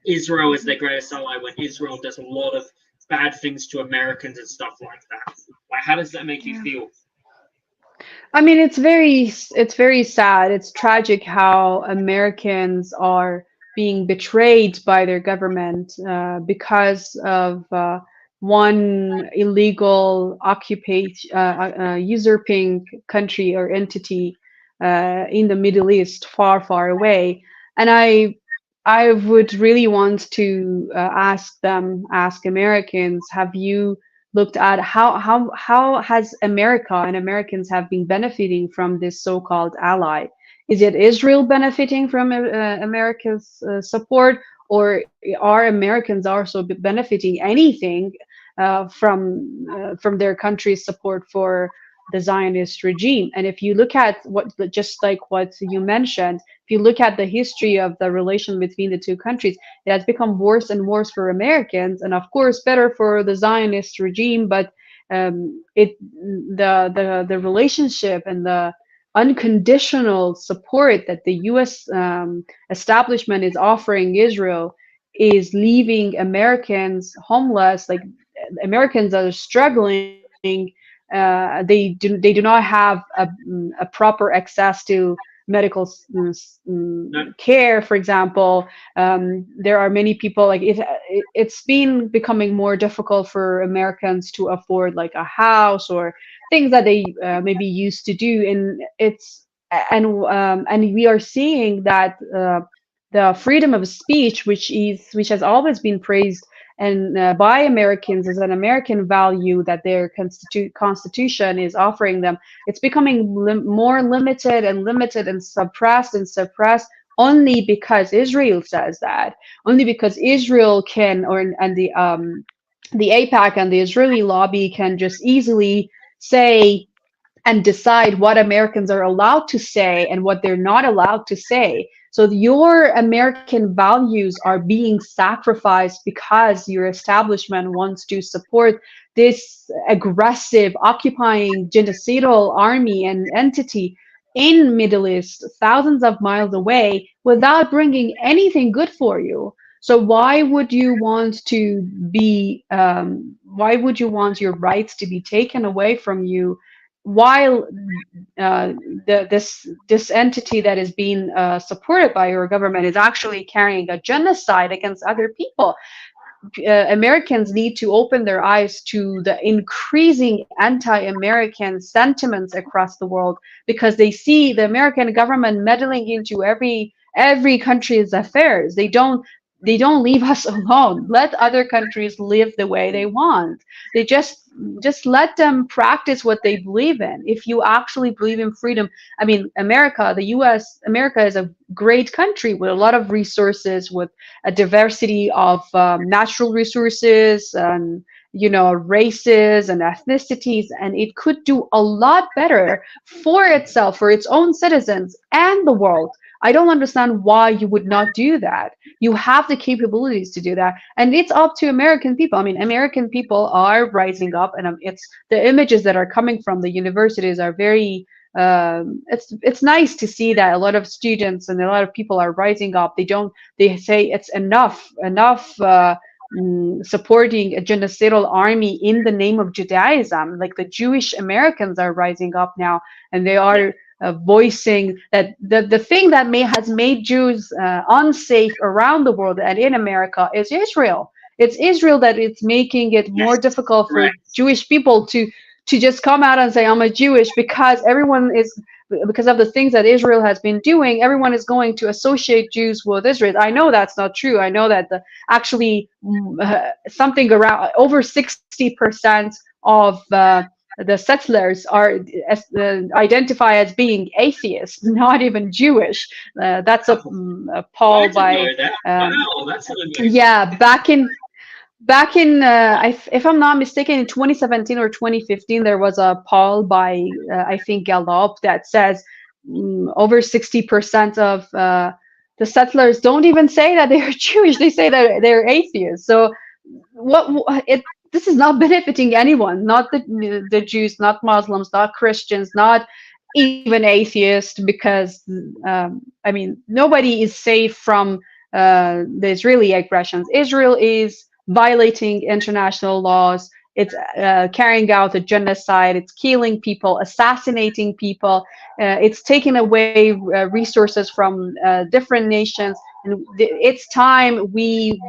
Israel as their greatest ally when Israel does a lot of bad things to Americans and stuff like that? Like, how does that make you feel? I mean, it's very sad. It's tragic how Americans are being betrayed by their government because of one illegal occupation, usurping country or entity in the Middle East, far, far away. And I would really want to ask Americans, have you looked at how has America and Americans have been benefiting from this so-called ally? Is it Israel benefiting from America's support, or are Americans also benefiting anything from their country's support for the Zionist regime? And if you look at just like what you mentioned, if you look at the history of the relation between the two countries, it has become worse and worse for Americans, and of course better for the Zionist regime. But the relationship and the unconditional support that the U.S. Establishment is offering Israel is leaving Americans homeless. Like, Americans are struggling. They do not have a proper access to medical care, for example. There are many people, like it's been becoming more difficult for Americans to afford like a house or things that they maybe used to do, and we are seeing that the freedom of speech, which has always been praised and by Americans as an American value that their constitution is offering them, it's becoming more limited and suppressed only because Israel says that, only because Israel can, and the AIPAC and the Israeli lobby can just easily say and decide what Americans are allowed to say and what they're not allowed to say. So your American values are being sacrificed because your establishment wants to support this aggressive, occupying, genocidal army and entity in Middle East, thousands of miles away, without bringing anything good for you. So why would you want to be? Why would you want your rights to be taken away from you, while this entity that is being supported by your government is actually carrying a genocide against other people? Americans need to open their eyes to the increasing anti-American sentiments across the world, because they see the American government meddling into every country's affairs. They don't leave us alone. Let other countries live the way they want. They just let them practice what they believe in. If you actually believe in freedom, I mean, America is a great country with a lot of resources, with a diversity of natural resources and races and ethnicities, and it could do a lot better for itself, for its own citizens and the world. I don't understand why you would not do that. You have the capabilities to do that, and it's up to American people. I mean, American people are rising up, and it's the images that are coming from the universities are very it's nice to see that a lot of students and a lot of people are rising up. They say it's enough supporting a genocidal army in the name of Judaism. Like, the Jewish Americans are rising up now, and they are voicing that the thing that has made Jews unsafe around the world and in America is Israel. It's Israel that it's making it more difficult for Jewish people to just come out and say, I'm a Jewish, because because of the things that Israel has been doing, everyone is going to associate Jews with Israel. I know that's not true. I know that actually something around over 60% of the settlers are identify as being atheists, not even Jewish. That's a poll by back in if I'm not mistaken, in 2017 or 2015, there was a poll by I think Gallup that says over 60% of the settlers don't even say that they're Jewish. They say that they're atheists. So this is not benefiting anyone, not the Jews, not Muslims, not Christians, not even atheists, because I mean, nobody is safe from the Israeli aggressions. Israel is violating international laws. It's carrying out a genocide. It's killing people, assassinating people. It's taking away resources from different nations. And it's time we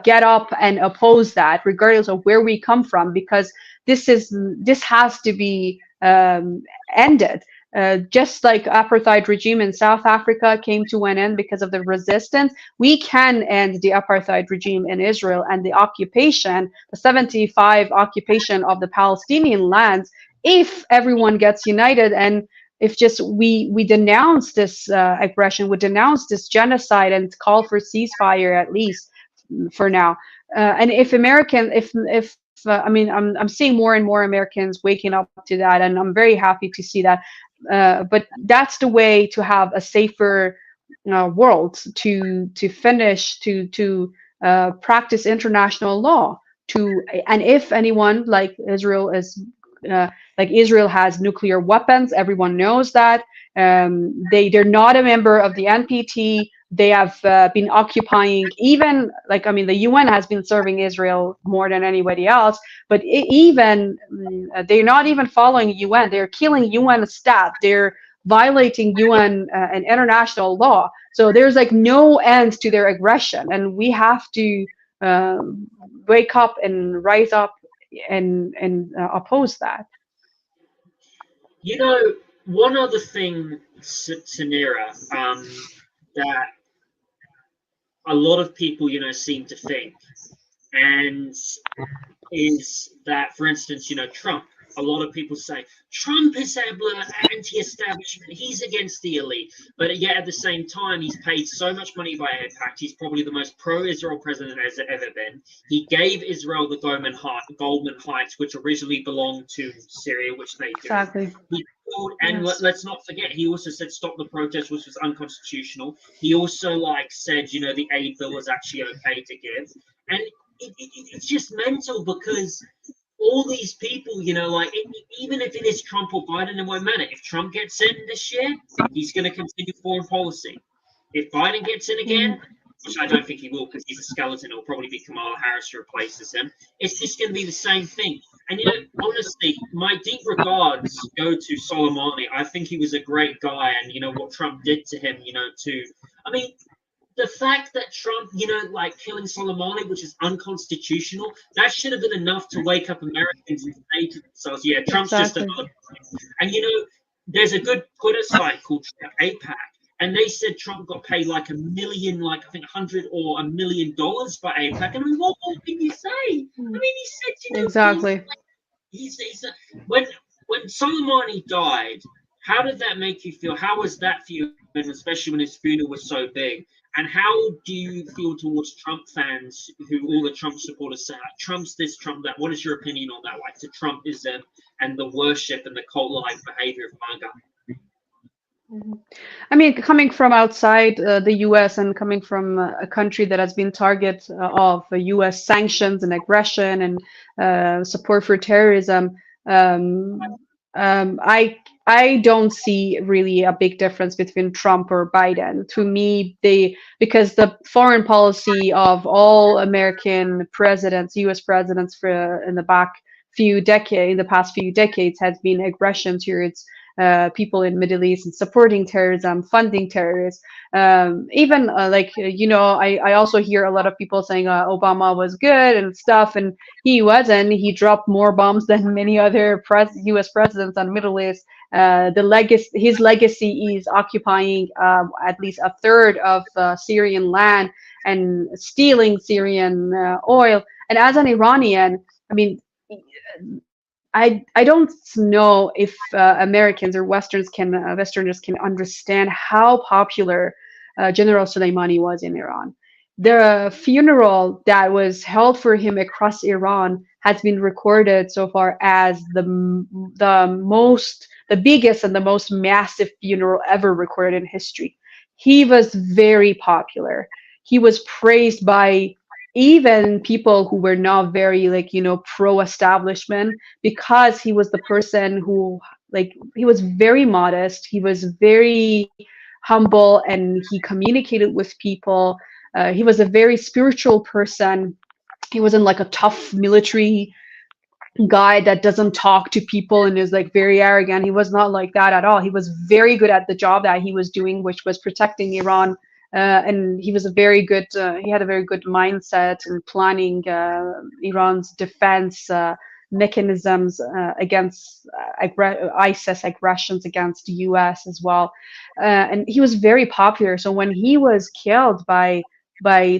get up and oppose that, regardless of where we come from, because this has to be ended. Just like apartheid regime in South Africa came to an end because of the resistance, we can end the apartheid regime in Israel and the occupation, the 75 occupation of the Palestinian lands, if everyone gets united, and if just we denounce this aggression, we denounce this genocide, and call for ceasefire, at least for now. And if I mean, I'm seeing more and more Americans waking up to that, and I'm very happy to see that. But that's the way to have a safer world, to practice international law. And if anyone like Israel has nuclear weapons, everyone knows that. They're not a member of the NPT. They have been occupying, even the UN has been serving Israel more than anybody else, but they're not even following UN. They're killing UN staff. They're violating UN and international law. So there's no end to their aggression, and we have to wake up and rise up and oppose that. One other thing, Samira, that a lot of people, seem to think, and is that, for instance, Trump. A lot of people say Trump is anti-establishment. He's against the elite, but yet at the same time, he's paid so much money by AIPAC. He's probably the most pro-Israel president there's ever been. He gave Israel the Golan Heights, which originally belonged to Syria, which they do. Exactly. And let's not forget, he also said stop the protest, which was unconstitutional. He also said, the aid bill was actually okay to give, and it's just mental, because all these people, even if it is Trump or Biden, it won't matter. If Trump gets in this year, he's going to continue foreign policy. If Biden gets in again, which I don't think he will, because he's a skeleton, it'll probably be Kamala Harris who replaces him. It's just going to be the same thing. And, honestly, my deep regards go to Soleimani. I think he was a great guy, and, what Trump did to him, I mean, the fact that Trump, like killing Soleimani, which is unconstitutional, that should have been enough to wake up Americans and say to themselves, yeah, Trump's just Exactly. another. And there's a good Twitter site called APAC, and they said Trump got paid like $1 million, like I think $100 million by APAC. And I mean, what more can you say? I mean, he said, Exactly. he's when Soleimani died, how did that make you feel? How was that for you, and especially when his funeral was so big? And how do you feel towards Trump fans, who all the Trump supporters say, like, Trump's this, Trump that? What is your opinion on that? Like, to Trumpism and the worship and the cult-like behavior of MAGA? I mean, coming from outside the US and coming from a country that has been target of US sanctions and aggression and support for terrorism, I don't see really a big difference between Trump or Biden. To me, because the foreign policy of all American presidents, US presidents in the past few decades has been aggression towards people in Middle East and supporting terrorism, funding terrorists. Even I also hear a lot of people saying Obama was good and stuff, and he wasn't. He dropped more bombs than many other U.S. presidents on Middle East. His legacy is occupying at least a third of Syrian land and stealing Syrian oil. And as an Iranian, I mean, I don't know if Americans or Westerners can understand how popular General Soleimani was in Iran. The funeral that was held for him across Iran has been recorded so far as the biggest and the most massive funeral ever recorded in history. He was very popular. He was praised by even people who were not very pro-establishment, because he was the person who, he was very modest, he was very humble, and he communicated with people. He was a very spiritual person. He wasn't like a tough military guy that doesn't talk to people and is like very arrogant. He was not like that at all. He was very good at the job that he was doing, which was protecting Iran. And he was he had a very good mindset in planning Iran's defense mechanisms against ISIS aggressions against the US as well. And he was very popular. So when he was killed by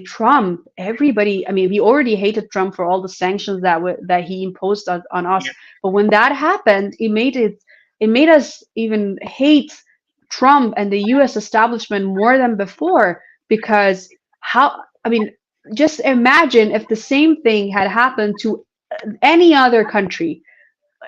Trump, everybody, I mean, we already hated Trump for all the sanctions that he imposed on us. Yeah. But when that happened, it made us even hate Trump and the US establishment more than before, because just imagine if the same thing had happened to any other country,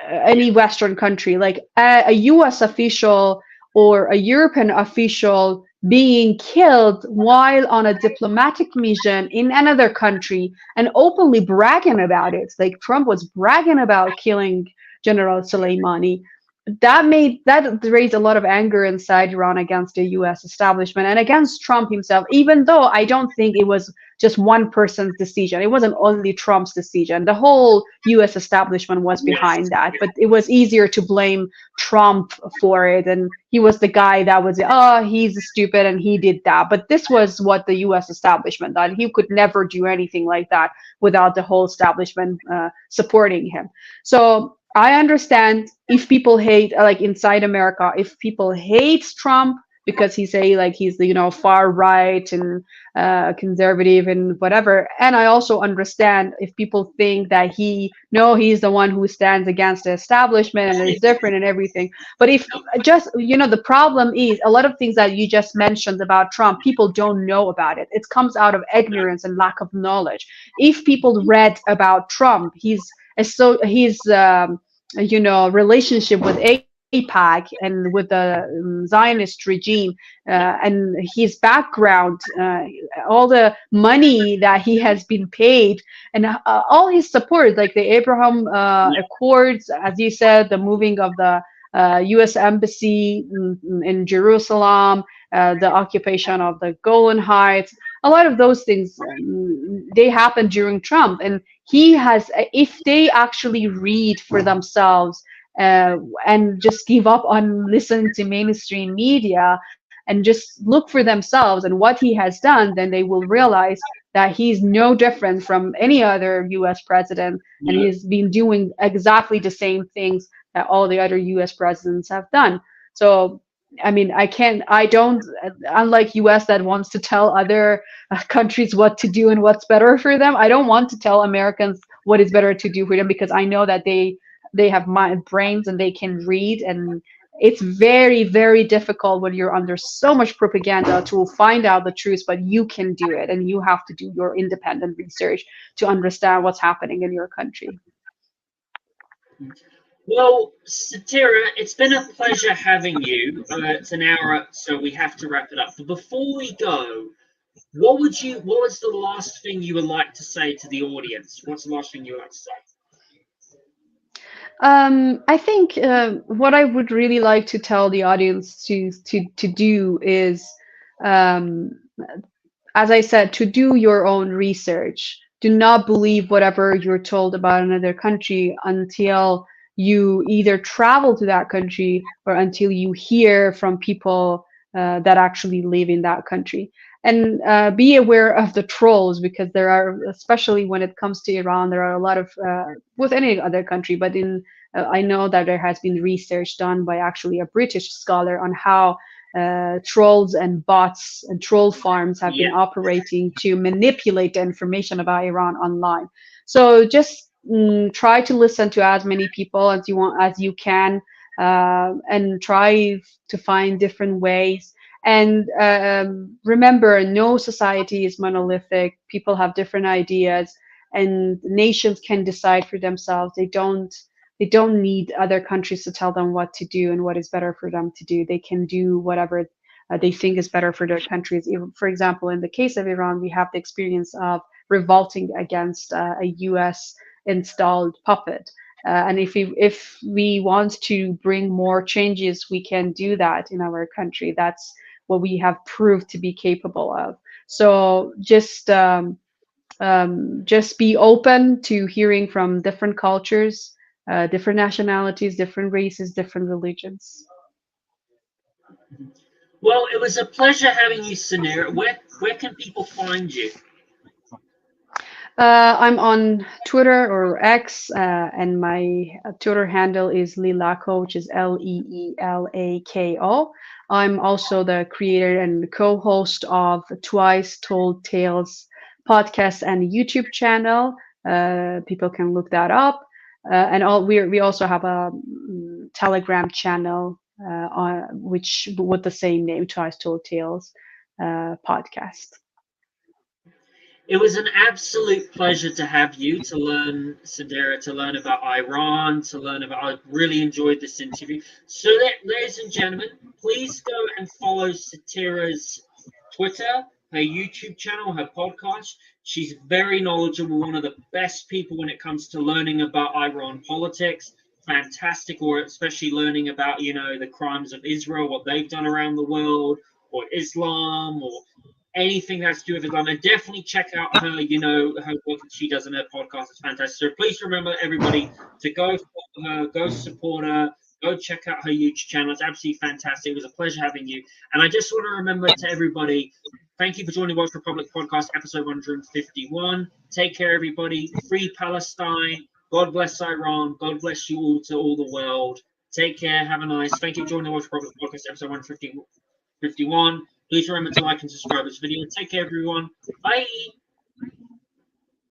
any Western country, like a US official or a European official being killed while on a diplomatic mission in another country and openly bragging about it. Like Trump was bragging about killing General Soleimani. That raised a lot of anger inside Iran against the US establishment and against Trump himself, even though I don't think it was just one person's decision. It wasn't only Trump's decision. The whole US establishment was behind that, but it was easier to blame Trump for it. And he was the guy that was, he's stupid and he did that. But this was what the US establishment did. He could never do anything like that without the whole establishment supporting him. So I understand if people hate, like inside America, if people hate Trump because he's the far right and conservative and whatever. And I also understand if people think that he's the one who stands against the establishment and is different and everything. But if the problem is a lot of things that you just mentioned about Trump, people don't know about it. It comes out of ignorance and lack of knowledge. If people read about Trump, his relationship with AIPAC and with the Zionist regime and his background, all the money that he has been paid, and all his support, like the Abraham Accords, as you said, the moving of the U.S. embassy in Jerusalem, the occupation of the Golan Heights, a lot of those things, they happened during Trump. And he has, if they actually read for themselves and just give up on listening to mainstream media, and just look for themselves and what he has done, then they will realize that he's no different from any other US president, and No. he's been doing exactly the same things that all the other US presidents have done. So I mean, I don't, unlike US that wants to tell other countries what to do and what's better for them. I don't want to tell Americans what is better to do for them, because I know that they have mind brains and they can read, and it's very, very difficult when you're under so much propaganda to find out the truth, but you can do it, and you have to do your independent research to understand what's happening in your country. Well, Setareh, it's been a pleasure having you. It's an hour, so we have to wrap it up. But before we go, what was the last thing you would like to say to the audience? What's the last thing you would like to say? I think what I would really like to tell the audience to do is, um, as I said, to do your own research. Do not believe whatever you're told about another country until you either travel to that country or until you hear from people that actually live in that country. And be aware of the trolls, because there are, especially when it comes to Iran, there are a lot of, with any other country, but in I know that there has been research done by actually a British scholar on how trolls and bots and troll farms have been Yeah. operating to manipulate the information about Iran online. So just try to listen to as many people as you can, and try to find different ways. And remember, no society is monolithic. People have different ideas, and nations can decide for themselves. They don't need other countries to tell them what to do and what is better for them to do. They can do whatever they think is better for their countries. Even, for example, in the case of Iran, we have the experience of revolting against a US installed puppet. And if we want to bring more changes, we can do that in our country. That's what we have proved to be capable of. So just be open to hearing from different cultures, different nationalities, different races, different religions. Well, it was a pleasure having you, Setareh. Where can people find you? I'm on Twitter or X, and my Twitter handle is Lilako, which is Leelako. I'm also the creator and co-host of Twice Told Tales podcast and YouTube channel. People can look that up. We also have a Telegram channel which with the same name, Twice Told Tales podcast. It was an absolute pleasure to have you, to learn, Setareh, to learn about Iran, to learn about. I really enjoyed this interview. So, ladies and gentlemen, please go and follow Setareh's Twitter, her YouTube channel, her podcast. She's very knowledgeable, one of the best people when it comes to learning about Iran politics. Fantastic, or especially learning about, the crimes of Israel, what they've done around the world, or Islam, or anything that's to do with Islam. And definitely check out her, her work that she does in her podcast. It's fantastic. So please remember, everybody, to go follow her, go support her, go check out her YouTube channel. It's absolutely fantastic. It was a pleasure having you. And I just want to remember to everybody, thank you for joining Welsh Republic Podcast, episode 151. Take care, everybody. Free Palestine. God bless Iran. God bless you all, to all the world. Take care. Have a nice. Thank you for joining the Welsh Republic Podcast, episode 151. Please remember to like and subscribe this video. Take care, everyone. Bye.